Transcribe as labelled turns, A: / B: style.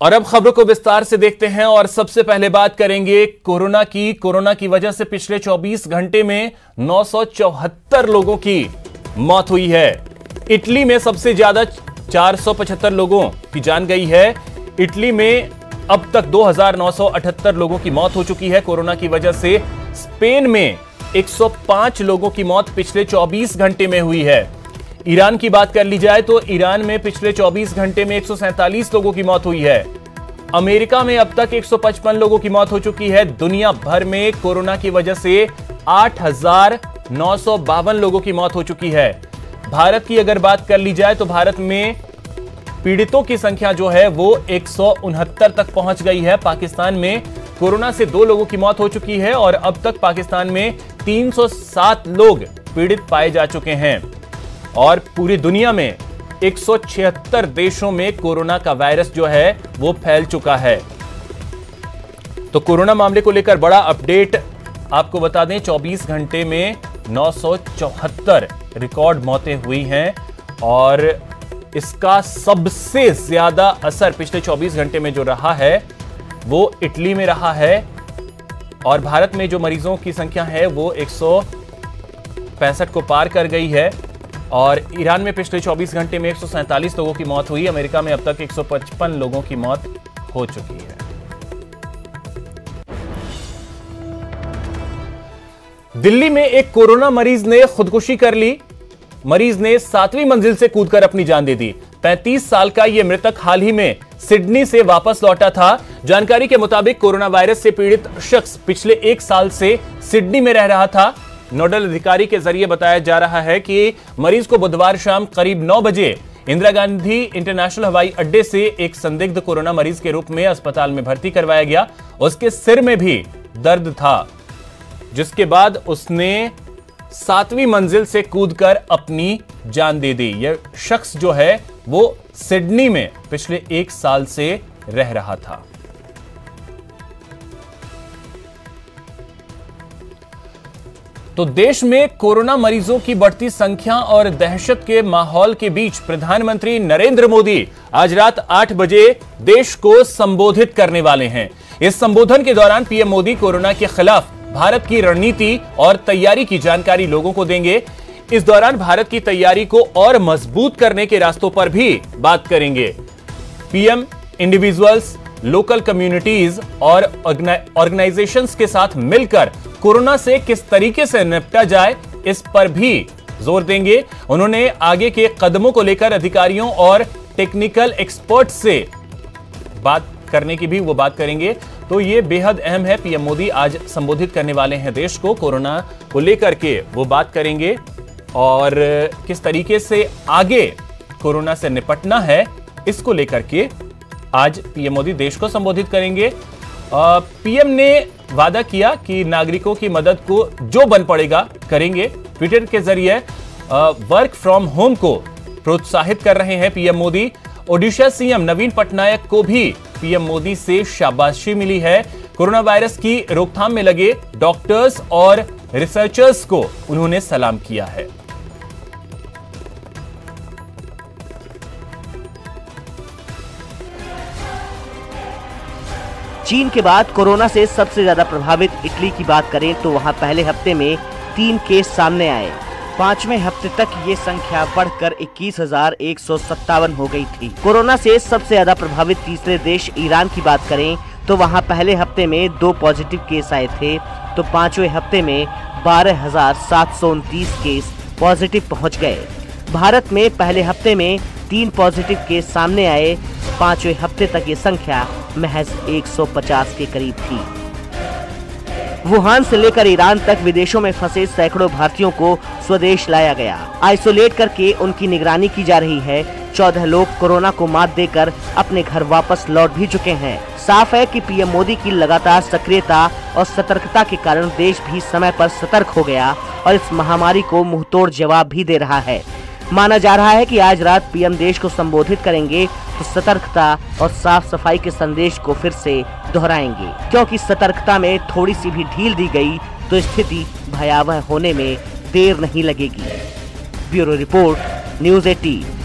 A: और अब खबरों को विस्तार से देखते हैं और सबसे पहले बात करेंगे कोरोना की वजह से पिछले 24 घंटे में 974 लोगों की मौत हुई है। इटली में सबसे ज्यादा 475 लोगों की जान गई है। इटली में अब तक 2978 लोगों की मौत हो चुकी है कोरोना की वजह से। स्पेन में 105 लोगों की मौत पिछले 24 घंटे में हुई है। ईरान की बात कर ली जाए तो ईरान में पिछले 24 घंटे में 147 लोगों की मौत हुई है। अमेरिका में अब तक 155 लोगों की मौत हो चुकी है। दुनिया भर में कोरोना की वजह से 8,952 लोगों की मौत हो चुकी है। भारत की अगर बात कर ली जाए तो भारत में पीड़ितों की संख्या जो है वो 169 तक पहुंच गई है। पाकिस्तान में कोरोना से 2 लोगों की मौत हो चुकी है और अब तक पाकिस्तान में 307 लोग पीड़ित पाए जा चुके हैं। और पूरी दुनिया में 176 देशों में कोरोना का वायरस जो है वो फैल चुका है। तो कोरोना मामले को लेकर बड़ा अपडेट आपको बता दें, 24 घंटे में 974 रिकॉर्ड मौतें हुई हैं और इसका सबसे ज्यादा असर पिछले 24 घंटे में जो रहा है वो इटली में रहा है। और भारत में जो मरीजों की संख्या है वो 165 को पार कर गई है। और ईरान में पिछले 24 घंटे में 147 लोगों की मौत हुई। अमेरिका में अब तक 155 लोगों की मौत हो चुकी है। दिल्ली में एक कोरोना मरीज ने खुदकुशी कर ली। मरीज ने 7वीं मंजिल से कूदकर अपनी जान दे दी। 35 साल का यह मृतक हाल ही में सिडनी से वापस लौटा था। जानकारी के मुताबिक कोरोना वायरस से पीड़ित शख्स पिछले 1 साल से सिडनी में रह रहा था। नोडल अधिकारी के जरिए बताया जा रहा है कि मरीज को बुधवार शाम करीब 9 बजे इंदिरा गांधी इंटरनेशनल हवाई अड्डे से एक संदिग्ध कोरोना मरीज के रूप में अस्पताल में भर्ती करवाया गया। उसके सिर में भी दर्द था, जिसके बाद उसने 7वीं मंजिल से कूदकर अपनी जान दे दी। यह शख्स जो है वो सिडनी में पिछले 1 साल से रह रहा था। तो देश में कोरोना मरीजों की बढ़ती संख्या और दहशत के माहौल के बीच प्रधानमंत्री नरेंद्र मोदी आज रात 8 बजे देश को संबोधित करने वाले हैं। इस संबोधन के दौरान पीएम मोदी कोरोना के खिलाफ भारत की रणनीति और तैयारी की जानकारी लोगों को देंगे। इस दौरान भारत की तैयारी को और मजबूत करने के रास्तों पर भी बात करेंगे। पीएम इंडिविजुअल्स, लोकल कम्युनिटीज और ऑर्गेनाइजेशंस के साथ मिलकर कोरोना से किस तरीके से निपटा जाए इस पर भी जोर देंगे। उन्होंने आगे के कदमों को लेकर अधिकारियों और टेक्निकल एक्सपर्ट से बात करने की भी वो बात करेंगे। तो ये बेहद अहम है। पीएम मोदी आज संबोधित करने वाले हैं देश को। कोरोना को लेकर के वो बात करेंगे और किस तरीके से आगे कोरोना से निपटना है इसको लेकर के आज पीएम मोदी देश को संबोधित करेंगे। पीएम ने वादा किया कि नागरिकों की मदद को जो बन पड़ेगा करेंगे। ट्विटर के जरिए वर्क फ्रॉम होम को प्रोत्साहित कर रहे हैं पीएम मोदी। ओडिशा सीएम नवीन पटनायक को भी पीएम मोदी से शाबाशी मिली है। कोरोना वायरस की रोकथाम में लगे डॉक्टर्स और रिसर्चर्स को उन्होंने सलाम किया है।
B: चीन के बाद कोरोना से सबसे ज्यादा प्रभावित इटली की बात करें तो वहां पहले हफ्ते में 3 केस सामने आए। 5वें हफ्ते तक ये संख्या बढ़कर 21,157 हो गई थी। कोरोना से सबसे ज्यादा प्रभावित तीसरे देश ईरान की बात करें तो वहां पहले हफ्ते में 2 पॉजिटिव केस आए थे, तो 5वें हफ्ते में 12,729 केस पॉजिटिव पहुंच गए। भारत में पहले हफ्ते में 3 पॉजिटिव केस सामने आए। 5वें हफ्ते तक ये संख्या महज 150 के करीब थी। वुहान से लेकर ईरान तक विदेशों में फंसे सैकड़ों भारतीयों को स्वदेश लाया गया। आइसोलेट करके उनकी निगरानी की जा रही है। 14 लोग कोरोना को मात देकर अपने घर वापस लौट भी चुके हैं। साफ है कि पीएम मोदी की लगातार सक्रियता और सतर्कता के कारण देश भी समय पर सतर्क हो गया और इस महामारी को मुंहतोड़ जवाब भी दे रहा है। माना जा रहा है कि आज रात पीएम देश को संबोधित करेंगे तो सतर्कता और साफ सफाई के संदेश को फिर से दोहराएंगे, क्योंकि सतर्कता में थोड़ी सी भी ढील दी गई तो स्थिति भयावह होने में देर नहीं लगेगी। Bureau report, news 18।